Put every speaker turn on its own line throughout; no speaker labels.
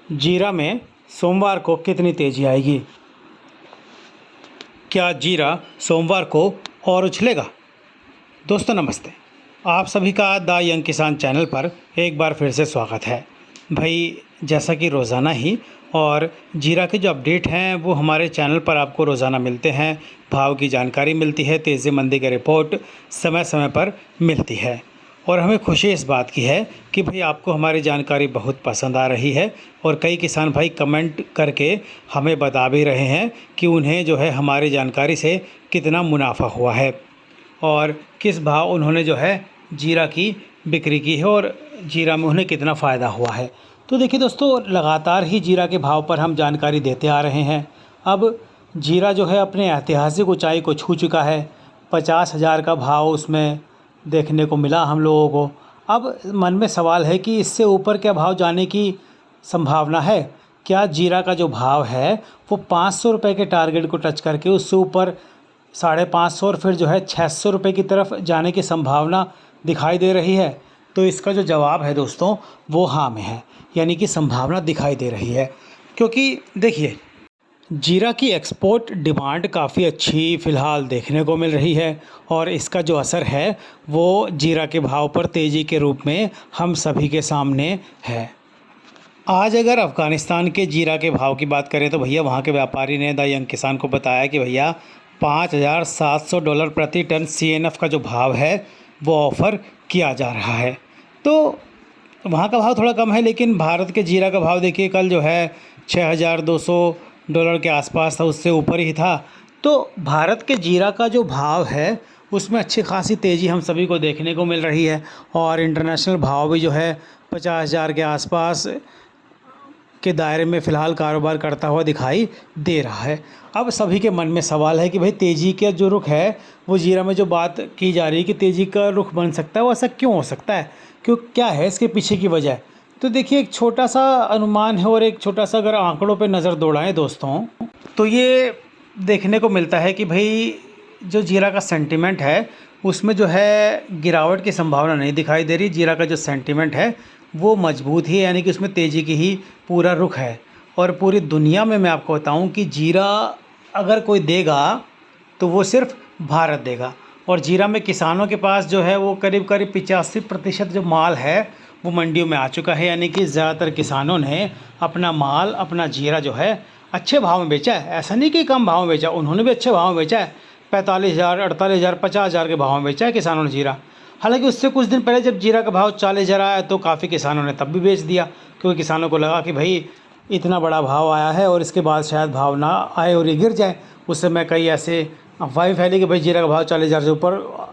जीरा में सोमवार को कितनी तेज़ी आएगी? क्या जीरा सोमवार को और उछलेगा? दोस्तों नमस्ते, आप सभी का द यंग किसान चैनल पर एक बार फिर से स्वागत है। भाई जैसा कि रोज़ाना ही और जीरा के जो अपडेट हैं वो हमारे चैनल पर आपको रोज़ाना मिलते हैं। भाव की जानकारी मिलती है, तेज़ी मंदी की रिपोर्ट समय समय पर मिलती है और हमें खुशी इस बात की है कि भाई आपको हमारी जानकारी बहुत पसंद आ रही है। और कई किसान भाई कमेंट करके हमें बता भी रहे हैं कि उन्हें जो है हमारी जानकारी से कितना मुनाफा हुआ है और किस भाव उन्होंने जो है जीरा की बिक्री की है और जीरा में उन्हें कितना फ़ायदा हुआ है। तो देखिए दोस्तों, लगातार ही जीरा के भाव पर हम जानकारी देते आ रहे हैं। अब जीरा जो है अपने ऐतिहासिक ऊंचाई को छू चुका है। 50,000 का भाव उसमें देखने को मिला हम लोगों को। अब मन में सवाल है कि इससे ऊपर क्या भाव जाने की संभावना है? क्या जीरा का जो भाव है वो 500 रुपये के टारगेट को टच करके उससे ऊपर 550 और फिर जो है 600 रुपये की तरफ जाने की संभावना दिखाई दे रही है? तो इसका जो जवाब है दोस्तों वो हाँ में है, यानी कि संभावना दिखाई दे रही है। क्योंकि देखिए, जीरा की एक्सपोर्ट डिमांड काफ़ी अच्छी फ़िलहाल देखने को मिल रही है और इसका जो असर है वो जीरा के भाव पर तेज़ी के रूप में हम सभी के सामने है। आज अगर अफ़गानिस्तान के जीरा के भाव की बात करें तो भैया वहाँ के व्यापारी ने द यंग किसान को बताया कि भैया $5,700 प्रति टन CNF का जो भाव है वो ऑफ़र किया जा रहा है। तो वहाँ का भाव थोड़ा कम है, लेकिन भारत के जीरा का भाव देखिए कल जो है $6,200 के आसपास था, उससे ऊपर ही था। तो भारत के जीरा का जो भाव है उसमें अच्छी खासी तेज़ी हम सभी को देखने को मिल रही है और इंटरनेशनल भाव भी जो है 50,000 के आसपास के दायरे में फ़िलहाल कारोबार करता हुआ दिखाई दे रहा है। अब सभी के मन में सवाल है कि भाई तेज़ी का जो रुख है वो जीरा में जो बात की जा रही है कि तेज़ी का रुख बन सकता है, वो ऐसा क्यों हो सकता है? क्या है इसके पीछे की वजह? तो देखिए, एक छोटा सा अनुमान है और एक छोटा सा अगर आंकड़ों पे नज़र दौड़ाएं दोस्तों, तो ये देखने को मिलता है कि भाई जो जीरा का सेंटिमेंट है उसमें जो है गिरावट की संभावना नहीं दिखाई दे रही। जीरा का जो सेंटिमेंट है वो मजबूत ही है, यानी कि उसमें तेज़ी की ही पूरा रुख है। और पूरी दुनिया में मैं आपको बताऊं कि जीरा अगर कोई देगा तो वो सिर्फ भारत देगा। और जीरा में किसानों के पास जो है वो करीब करीब 85% जो माल है वो मंडियों में आ चुका है, यानी कि ज़्यादातर किसानों ने अपना माल, अपना जीरा जो है अच्छे भाव में बेचा है। ऐसा नहीं कि कम भाव में बेचा, उन्होंने भी अच्छे भाव में बेचा है। 45,000, 48,000, 50,000 के भाव में बेचा है किसानों ने जीरा। हालांकि उससे कुछ दिन पहले जब जीरा का भाव 40,000 आया तो काफ़ी किसानों ने तब भी बेच दिया, क्योंकि किसानों को लगा कि भाई इतना बड़ा भाव आया है और इसके बाद शायद भाव ना आए और ये गिर जाए। उस समय कई ऐसे अफवाहें फैली कि भाई जीरा का भाव 40,000 से ऊपर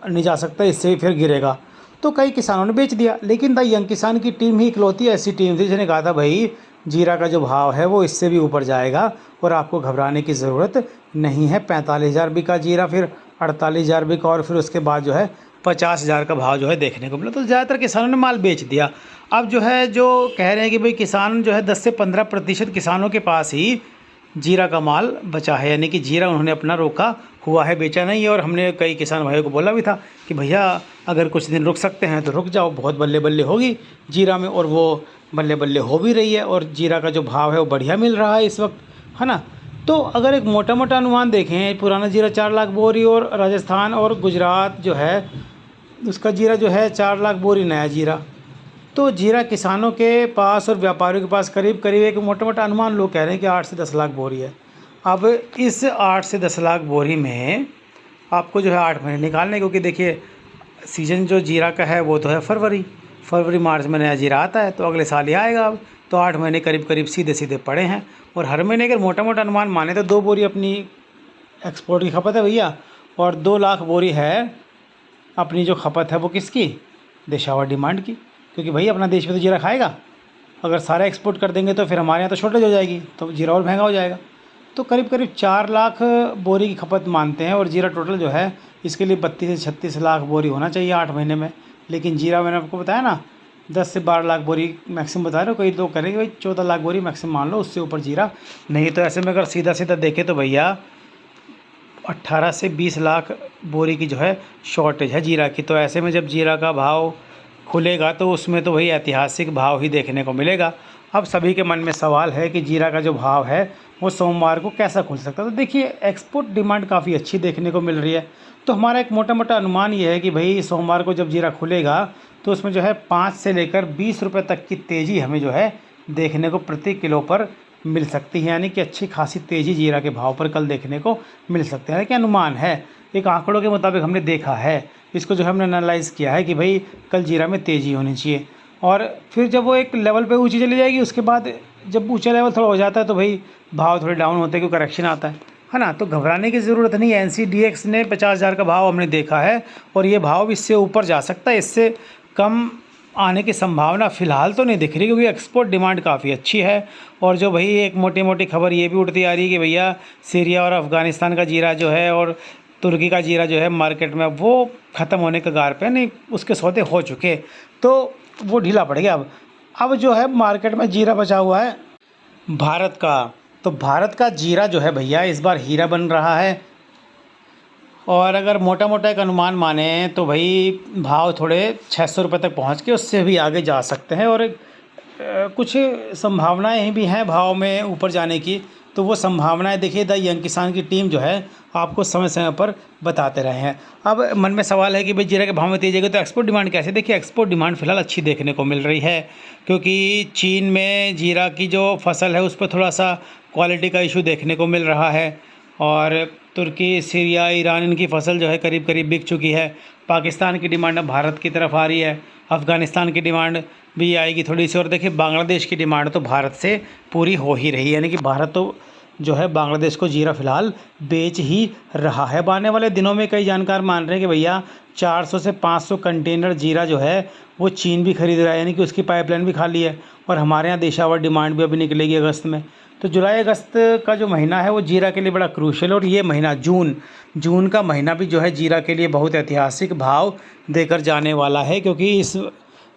नहीं जा सकता, इससे फिर गिरेगा। तो कई किसानों ने बेच दिया। लेकिन द यंग किसान की टीम ही इकलौती ऐसी टीम थी जिसने कहा था भाई जीरा का जो भाव है वो इससे भी ऊपर जाएगा और आपको घबराने की ज़रूरत नहीं है। 45,000 बिका जीरा, फिर 48,000 बिका और फिर उसके बाद जो है 50,000 का भाव जो है देखने को मिला। तो ज़्यादातर किसानों ने माल बेच दिया। अब जो है जो कह रहे हैं कि भाई किसान जो है 10 से 15% किसानों के पास ही जीरा का माल बचा है, यानी कि जीरा उन्होंने अपना रोका हुआ है, बेचा नहीं है। और हमने कई किसान भाइयों को बोला भी था कि भैया अगर कुछ दिन रुक सकते हैं तो रुक जाओ, बहुत बल्ले बल्ले होगी जीरा में, और वो बल्ले बल्ले हो भी रही है और जीरा का जो भाव है वो बढ़िया मिल रहा है इस वक्त, है ना। तो अगर एक मोटा मोटा अनुमान देखें, पुराना जीरा 4 लाख बोरी और राजस्थान और गुजरात जो है उसका जीरा जो है 4 लाख बोरी नया जीरा। तो जीरा किसानों के पास और व्यापारियों के पास करीब करीब एक मोटा मोटा अनुमान लोग कह रहे हैं कि 8 से 10 लाख बोरी है। अब इस 8 से 10 लाख बोरी में आपको जो है 8 महीने निकालने, क्योंकि देखिए सीज़न जो जीरा का है वो तो है फरवरी मार्च में नया जीरा आता है, तो अगले साल ही आएगा। अब तो 8 महीने करीब करीब सीधे सीधे पड़े हैं। और हर महीने अगर मोटा मोटा अनुमान माने तो 2 बोरी अपनी एक्सपोर्ट की खपत है भैया, और 2 लाख बोरी है अपनी जो खपत है वो किसकी, देशावर डिमांड की। क्योंकि भाई अपना देश में तो जीरा खाएगा, अगर सारा एक्सपोर्ट कर देंगे तो फिर हमारे यहाँ तो शॉर्टेज हो जाएगी, तो जीरा और महंगा हो जाएगा। तो करीब करीब 4 लाख बोरी की खपत मानते हैं और जीरा टोटल जो है इसके लिए 32 से 36 लाख बोरी होना चाहिए 8 महीने में। लेकिन जीरा मैंने आपको बताया ना 10 से 12 लाख बोरी मैक्सिमम बता रहे हो, कई तो करेंगे भाई 14 लाख बोरी मैक्सिमम मान लो, उससे ऊपर जीरा नहीं। तो ऐसे में अगर सीधा सीधा देखें तो भैया 18 से 20 लाख बोरी की जो है शॉर्टेज है जीरा की। तो ऐसे में जब जीरा का भाव खुलेगा तो उसमें तो वही ऐतिहासिक भाव ही देखने को मिलेगा। अब सभी के मन में सवाल है कि जीरा का जो भाव है वो सोमवार को कैसा खुल सकता है। तो देखिए एक्सपोर्ट डिमांड काफ़ी अच्छी देखने को मिल रही है, तो हमारा एक मोटा मोटा अनुमान ये है कि भाई सोमवार को जब जीरा खुलेगा तो उसमें जो है 5 से लेकर 20 रुपये तक की तेज़ी हमें जो है देखने को प्रति किलो पर मिल सकती है। यानी कि अच्छी खासी तेज़ी जीरा के भाव पर कल देखने को मिल सकते हैं। यानी कि अनुमान है, एक आंकड़ों के मुताबिक हमने देखा है, इसको जो हमने एनालाइज़ किया है कि भाई कल जीरा में तेज़ी होनी चाहिए। और फिर जब वो एक लेवल पे ऊंची चली जाएगी, उसके बाद जब ऊंचा लेवल थोड़ा हो जाता है तो भाई भाव थोड़े डाउन होते हैं, क्योंकि करेक्शन आता है ना। तो घबराने की ज़रूरत नहीं है। एनसीडीएक्स ने 50,000 का भाव हमने देखा है और ये भाव इससे ऊपर जा सकता है, इससे कम आने की संभावना फ़िलहाल तो नहीं दिख रही, क्योंकि एक्सपोर्ट डिमांड काफ़ी अच्छी है। और जो भाई एक मोटी मोटी खबर ये भी उठती आ रही है कि भैया सीरिया और अफ़गानिस्तान का जीरा जो है और तुर्की का जीरा जो है मार्केट में वो ख़त्म होने के कगार पे, नहीं उसके सौदे हो चुके, तो वो ढीला पड़ गया। अब जो है मार्केट में जीरा बचा हुआ है भारत का, तो भारत का जीरा जो है भैया इस बार हीरा बन रहा है। और अगर मोटा मोटा एक अनुमान माने तो भाई भाव थोड़े 600 रुपये तक पहुंच के उससे भी आगे जा सकते हैं। और कुछ संभावनाएं भी हैं भाव में ऊपर जाने की, तो वो संभावनाएं देखिए द यंग किसान की टीम जो है आपको समय समय पर बताते रहे हैं। अब मन में सवाल है कि भाई जीरा के भाव में तेजी आएगी तो एक्सपोर्ट डिमांड कैसे। देखिए एक्सपोर्ट डिमांड फ़िलहाल अच्छी देखने को मिल रही है, क्योंकि चीन में जीरा की जो फसल है उस पर थोड़ा सा क्वालिटी का इशू देखने को मिल रहा है। और तुर्की, सीरिया, ईरान इनकी फसल जो है करीब करीब बिक चुकी है। पाकिस्तान की डिमांड अब भारत की तरफ आ रही है, अफ़गानिस्तान की डिमांड भी आएगी थोड़ी सी। और देखिए बांग्लादेश की डिमांड तो भारत से पूरी हो ही रही है, यानी कि भारत तो जो है बांग्लादेश को जीरा फ़िलहाल बेच ही रहा है। अब आने वाले दिनों में कई जानकार मान रहे हैं कि भैया 400 से 500 कंटेनर जीरा जो है वो चीन भी खरीद रहा है, यानी कि उसकी पाइपलाइन भी खाली है। और हमारे यहाँ देशावर डिमांड भी अभी निकलेगी अगस्त में। तो जुलाई अगस्त का जो महीना है वो जीरा के लिए बड़ा क्रूशियल है। और ये महीना जून का महीना भी जो है जीरा के लिए बहुत ऐतिहासिक भाव देकर जाने वाला है, क्योंकि इस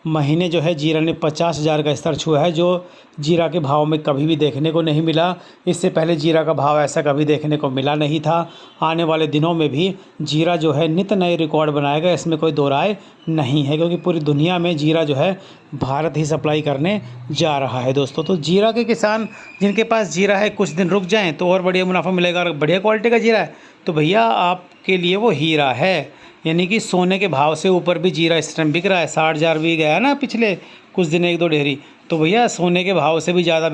महीने जो है जीरा ने 50,000 का स्तर छुआ है, जो जीरा के भाव में कभी भी देखने को नहीं मिला। इससे पहले जीरा का भाव ऐसा कभी देखने को मिला नहीं था। आने वाले दिनों में भी जीरा जो है नित नए रिकॉर्ड बनाएगा, इसमें कोई दो राय नहीं है, क्योंकि पूरी दुनिया में जीरा जो है भारत ही सप्लाई करने जा रहा है दोस्तों। तो जीरा के किसान जिनके पास जीरा है कुछ दिन रुक जाएँ तो और बढ़िया मुनाफा मिलेगा। और बढ़िया क्वालिटी का जीरा है तो भैया आपके लिए वो हीरा है। यानी कि सोने के भाव से ऊपर भी जीरा इस टाइम बिक रहा है। 60,000 भी गया ना पिछले कुछ दिन, एक दो डेहरी, तो भैया सोने के भाव से भी ज़्यादा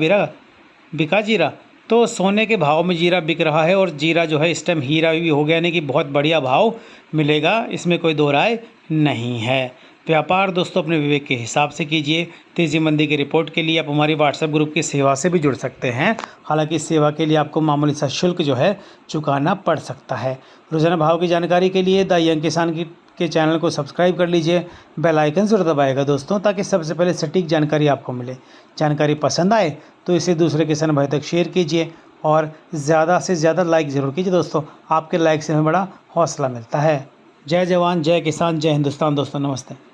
बिका जीरा। तो सोने के भाव में जीरा बिक रहा है और जीरा जो है इस टाइम हीरा भी हो गया, यानी कि बहुत बढ़िया भाव मिलेगा, इसमें कोई दो राय नहीं है। व्यापार दोस्तों अपने विवेक के हिसाब से कीजिए। तेज़ी मंदी की रिपोर्ट के लिए आप हमारी व्हाट्सएप ग्रुप की सेवा से भी जुड़ सकते हैं। हालांकि इस सेवा के लिए आपको मामूली सा शुल्क जो है चुकाना पड़ सकता है। रोजाना भाव की जानकारी के लिए द यंग किसान के चैनल को सब्सक्राइब कर लीजिए, बेल आइकन ज़रूर दबाएगा दोस्तों, ताकि सबसे पहले सटीक जानकारी आपको मिले। जानकारी पसंद आए तो इसे दूसरे किसान भाई तक शेयर कीजिए और ज़्यादा से ज़्यादा लाइक ज़रूर कीजिए दोस्तों। आपके लाइक से हमें बड़ा हौसला मिलता है। जय जवान, जय किसान, जय हिंदुस्तान दोस्तों, नमस्ते।